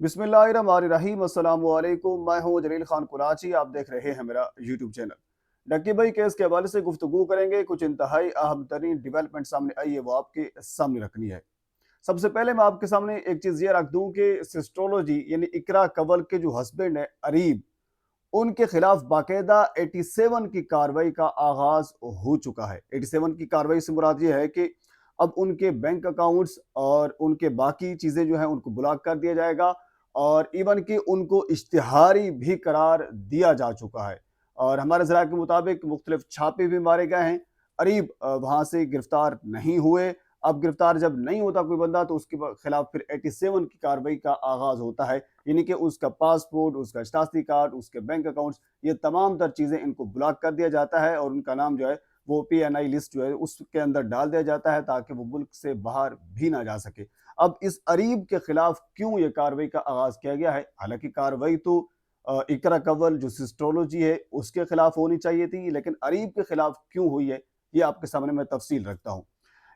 बिस्मिल्लाहिर्रहमानिर्रहीम। अस्सलाम वालेकुम। मैं हूं जलील खान कुराची। आप देख रहे हैं मेरा यूट्यूब चैनल। डक्की भाई केस के हवाले से गुफ्तगू करेंगे। कुछ इंतहाई अहम तरीन डेवलपमेंट सामने आई है, वो आपके सामने रखनी है। सबसे पहले मैं आपके सामने एक चीज़ ये रख दूं कि सिस्ट्रोलॉजी यानी इकरा कवल के जो हस्बैंड है अरीब, उनके खिलाफ बाकायदा 87 की कार्रवाई का आगाज हो चुका है। 87 की कार्रवाई से मुराद ये है कि अब उनके बैंक अकाउंट्स और उनके बाकी चीज़ें जो हैं उनको ब्लॉक कर दिया जाएगा, और इवन कि उनको इश्तिहारी भी करार दिया जा चुका है। और हमारे ज़राए के मुताबिक मुख्तलिफ छापे भी मारे गए हैं। अरीब वहाँ से गिरफ्तार नहीं हुए। अब गिरफ्तार जब नहीं होता कोई बंदा तो उसके खिलाफ फिर 87 की कार्रवाई का आगाज होता है, यानी कि उसका पासपोर्ट, उसका शनाख्ती कार्ड, उसके बैंक अकाउंट्स, ये तमाम तर चीज़ें इनको ब्लॉक कर दिया जाता है और उनका नाम जो है वो PNI लिस्ट जो है उसके अंदर डाल दिया जाता है ताकि वो मुल्क से बाहर भी ना जा सके। अब इस अरीब के खिलाफ क्यों ये कार्रवाई का आगाज किया गया है? हालांकि कार्रवाई तो इकरा कवल जो सिस्ट्रोलॉजी है उसके खिलाफ होनी चाहिए थी, लेकिन अरीब के खिलाफ क्यों हुई है ये आपके सामने मैं तफसील रखता हूँ।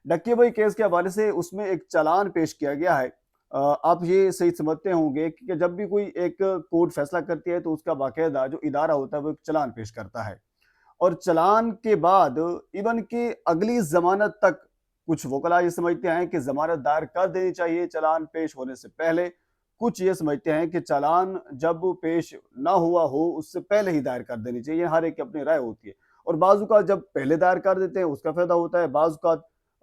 डक्की भाई केस के हवाले से उसमें एक चालान पेश किया गया है। आप ये सही समझते होंगे कि जब भी कोई एक कोर्ट फैसला करती है तो उसका बाकायदा जो इदारा होता है वो एक चालान पेश करता है, और चालान के बाद इवन कि अगली जमानत तक कुछ वकला ये समझते हैं कि जमानत दायर कर देनी चाहिए चालान पेश होने से पहले। कुछ ये समझते हैं कि चालान जब पेश ना हुआ हो उससे पहले ही दायर कर देनी चाहिए। हर एक की अपनी राय होती है, और बाजू का जब पहले दायर कर देते हैं उसका फायदा होता है, बाजू का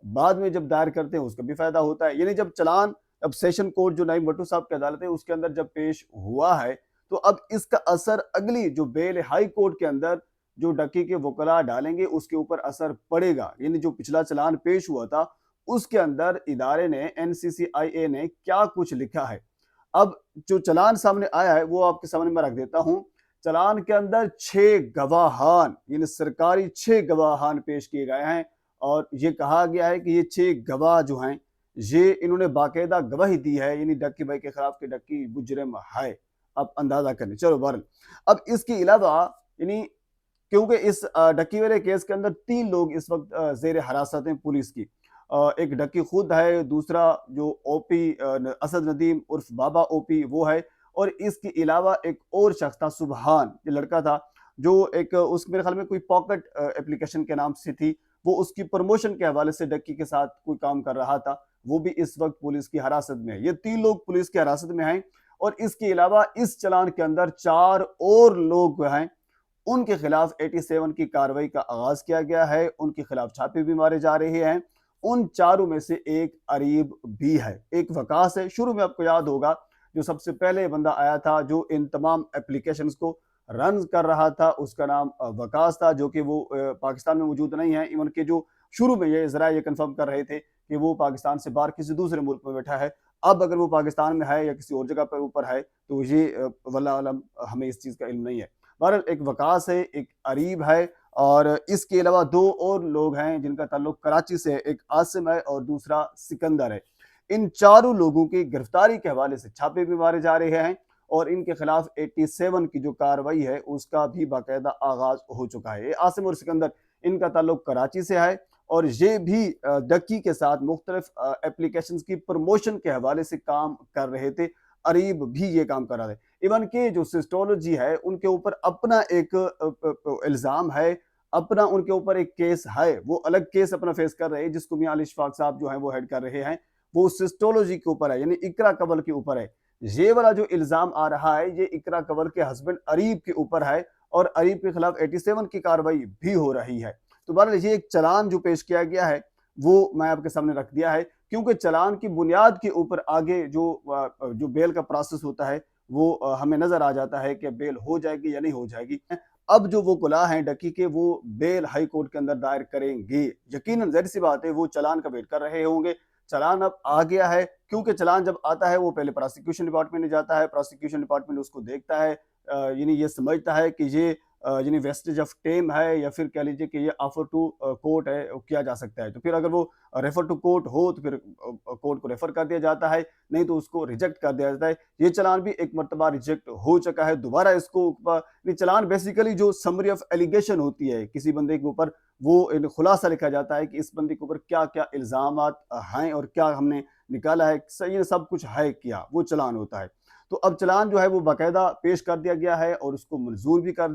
बाद में जब दायर करते हैं उसका भी फायदा होता है। यानी जब चालान अब सेशन कोर्ट जो नाइम भट्टू साहब की अदालत है उसके अंदर जब पेश हुआ है तो अब इसका असर अगली जो बेल हाई कोर्ट के अंदर जो डक्की के वकला डालेंगे उसके ऊपर असर पड़ेगा। यानी जो पिछला चालान पेश हुआ था उसके अंदर इदारे ने, NCCIA ने क्या कुछ लिखा है। अब जो चालान सामने आया है वो आपके सामने मैं रख देता हूं। चालान के अंदर 6 गवाहान यानी सरकारी 6 गवाहान पेश किए गए हैं, और ये कहा गया है कि ये 6 गवाह जो हैं ये इन्होंने बाकायदा गवाही दी है, यानी डक्की भाई के खिलाफ कि डक्की मुजरिम है। अब अंदाजा करें, चलो बहरहाल अब इसके अलावा यानी क्योंकि इस डक्की वाले केस के अंदर 3 लोग इस वक्त जेर हिरासत हैं पुलिस की। एक डक्की खुद है, दूसरा जो ओपी असद नदीम उर्फ बाबा ओपी वो है, और इसके अलावा एक और शख्स था सुबहान, ये लड़का था जो एक उस मेरे ख्याल में कोई पॉकेट एप्लीकेशन के नाम से थी, वो उसकी प्रमोशन के हवाले से डक्की के साथ कोई काम कर रहा था। वो भी इस वक्त पुलिस की हिरासत में है। ये 3 लोग पुलिस की हिरासत में हैं, और इसके अलावा इस चालान के अंदर 4 और लोग हैं, उनके खिलाफ 87 की कार्रवाई का आगाज किया गया है। उनके खिलाफ छापे भी मारे जा रहे हैं। उन चारों में से एक अरीब भी है, एक वकास है। शुरू में आपको याद होगा जो सबसे पहले बंदा आया था जो इन तमाम एप्लीकेशंस को रन कर रहा था, उसका नाम वकास था, जो कि वो पाकिस्तान में मौजूद नहीं है। इवन के जो शुरू में ये जरा ये कंफर्म कर रहे थे कि वो पाकिस्तान से बाहर किसी दूसरे मुल्क में बैठा है। अब अगर वो पाकिस्तान में है या किसी और जगह पर ऊपर है तो ये वल्लाह आलम, हमें इस चीज़ का इल्म नहीं है। बहरहाल एक वकास है, एक अरीब है, और इसके अलावा 2 और लोग हैं जिनका ताल्लुक कराची से है। एक आसिम है और दूसरा सिकंदर है। इन चारों लोगों की गिरफ्तारी के हवाले से छापे भी मारे जा रहे हैं, और इनके खिलाफ 87 की जो कार्रवाई है उसका भी बाकायदा आगाज हो चुका है। आसिम और सिकंदर, इनका ताल्लुक कराची से है, और ये भी डक्की के साथ मुख्तलिफ एप्लीकेशन की प्रमोशन के हवाले से काम कर रहे थे। अरीब भी ये काम कर रहा है। इवन के जो सिस्टोलॉजी है उनके ऊपर अपना एक इल्ज़ाम है, अपना उनके ऊपर एक केस है, वो अलग केस अपना फेस कर रहे हैं जिसको मियां अली इशफाक साहब जो है वो हेड कर रहे हैं। वो सिस्टोलॉजी के ऊपर है, यानी इकरा कवल के ऊपर है। ये वाला जो इल्ज़ाम आ रहा है ये इकरा कवल के हस्बैंड अरीब के ऊपर है, और अरीब के खिलाफ 87 की कार्रवाई भी हो रही है। तो बहरहाल ये एक चालान जो पेश किया गया है वो मैं आपके सामने रख दिया है, क्योंकि चालान की बुनियाद के ऊपर आगे जो बेल का प्रोसेस होता है वो हमें नजर आ जाता है कि बेल हो जाएगी या नहीं हो जाएगी। अब जो वो गुलाह हैं डक्की के, वो बेल हाई कोर्ट के अंदर दायर करेंगे। यकीनन ज़ाहिर सी बात है वो चालान का वेट कर रहे होंगे। चालान अब आ गया है, क्योंकि चालान जब आता है वो पहले प्रोसिक्यूशन डिपार्टमेंट में जाता है, प्रोसिक्यूशन डिपार्टमेंट उसको देखता है, यानी ये समझता है कि ये यानी वेस्टेज ऑफ टाइम है या फिर कह लीजिए कि ये ऑफर टू कोर्ट है, किया जा सकता है। तो फिर अगर वो रेफर टू कोर्ट हो तो फिर कोर्ट को रेफर कर दिया जाता है, नहीं तो उसको रिजेक्ट कर दिया जाता है। ये चालान भी एक मरतबा रिजेक्ट हो चुका है। दोबारा इसको ये चालान बेसिकली जो समरी ऑफ एलिगेशन होती है किसी बंदे के ऊपर, वो खुलासा लिखा जाता है कि इस बंदे के ऊपर क्या क्या इल्ज़ामात हैं और क्या हमने निकाला है, सही सब कुछ है क्या, वो चालान होता है। تو اب چلان جو ہے وہ باقاعدہ پیش کر دیا گیا ہے اور اس کو منظور بھی کر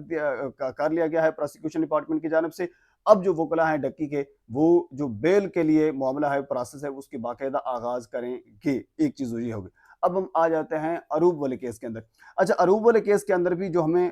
لیا گیا ہے پروسیکیوشن ڈپارٹمنٹ کی جانب سے۔ اب جو وکلا ہیں ڈکی کے، وہ جو بیل کے لیے معاملہ ہے، پروسیس ہے، اس کی باقاعدہ آغاز کریں گے۔ ایک چیز یہ ہوگی۔ اب ہم آ جاتے ہیں اروب والے کیس کے اندر۔ اچھا، اروب والے کیس کے اندر بھی جو ہمیں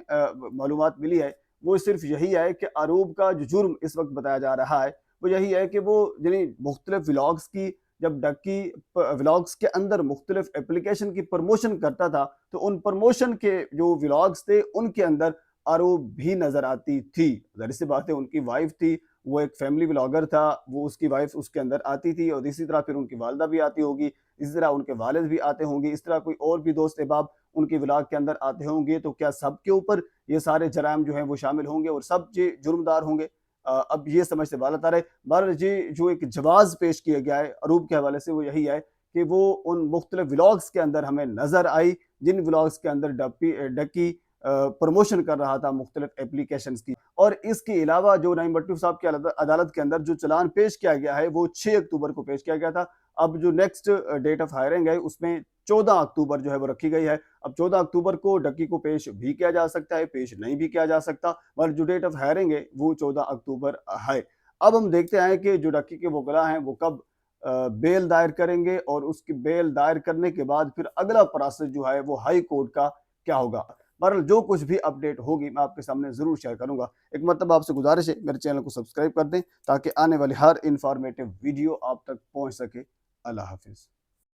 معلومات ملی ہے وہ صرف یہی ہے کہ اروب کا جو جرم اس وقت بتایا جا رہا ہے وہ یہی ہے کہ وہ یعنی مختلف ولاگز کی، جب ڈکی ولاگز کے اندر مختلف اپلیکیشن کی پروموشن کرتا تھا تو ان پروموشن کے جو ولاگز تھے ان کے اندر اروب بھی نظر آتی تھی۔ ظاہر سی بات ہے، ان کی وائف تھی، وہ ایک فیملی ولاگر تھا، وہ اس کی وائف اس کے اندر آتی تھی، اور اسی طرح پھر ان کی والدہ بھی آتی ہوگی، اسی طرح ان کے والد بھی آتے ہوں گے، اس طرح کوئی اور بھی دوست احباب ان کی ولاگ کے اندر آتے ہوں گے۔ تو کیا سب کے اوپر یہ سارے جرائم جو ہیں وہ شامل ہوں گے اور سب یہ جرمدار ہوں گے؟ اب یہ سمجھ سے بالات آ رہا ہے۔ بہرحال یہ جو ایک جواز پیش کیا گیا ہے اروب کے حوالے سے وہ یہی ہے کہ وہ ان مختلف ولاگز کے اندر ہمیں نظر آئی جن ولاگز کے اندر ڈکی پروموشن کر رہا تھا مختلف اپلیکیشنز کی۔ اور اس کے علاوہ جو نعیم بٹو صاحب کی عدالت کے اندر جو چلان پیش کیا گیا ہے وہ 6 اکتوبر کو پیش کیا گیا تھا۔ اب جو نیکسٹ ڈیٹ آف ہائرنگ ہے اس میں 14 اکتوبر جو ہے وہ رکھی گئی ہے۔ اب 14 اکتوبر کو ڈکی کو پیش بھی کیا جا سکتا ہے، پیش نہیں بھی کیا جا سکتا، مگر جو ڈیٹ آف ہائرنگ ہے وہ 14 اکتوبر ہے۔ اب ہم دیکھتے ہیں کہ جو ڈکی کے وکلا ہیں وہ کب بیل دائر کریں گے، اور اس کی بیل دائر کرنے کے بعد پھر اگلا پروسیس جو ہے وہ ہائی کورٹ کا کیا ہوگا۔ بہرحال جو کچھ بھی اپڈیٹ ہوگی میں آپ کے سامنے ضرور شیئر کروں گا۔ ایک مرتبہ آپ سے گزارش ہے میرے چینل کو سبسکرائب کر دیں تاکہ آنے والی ہر انفارمیٹیو ویڈیو آپ تک پہنچ سکے۔ اللہ حافظ۔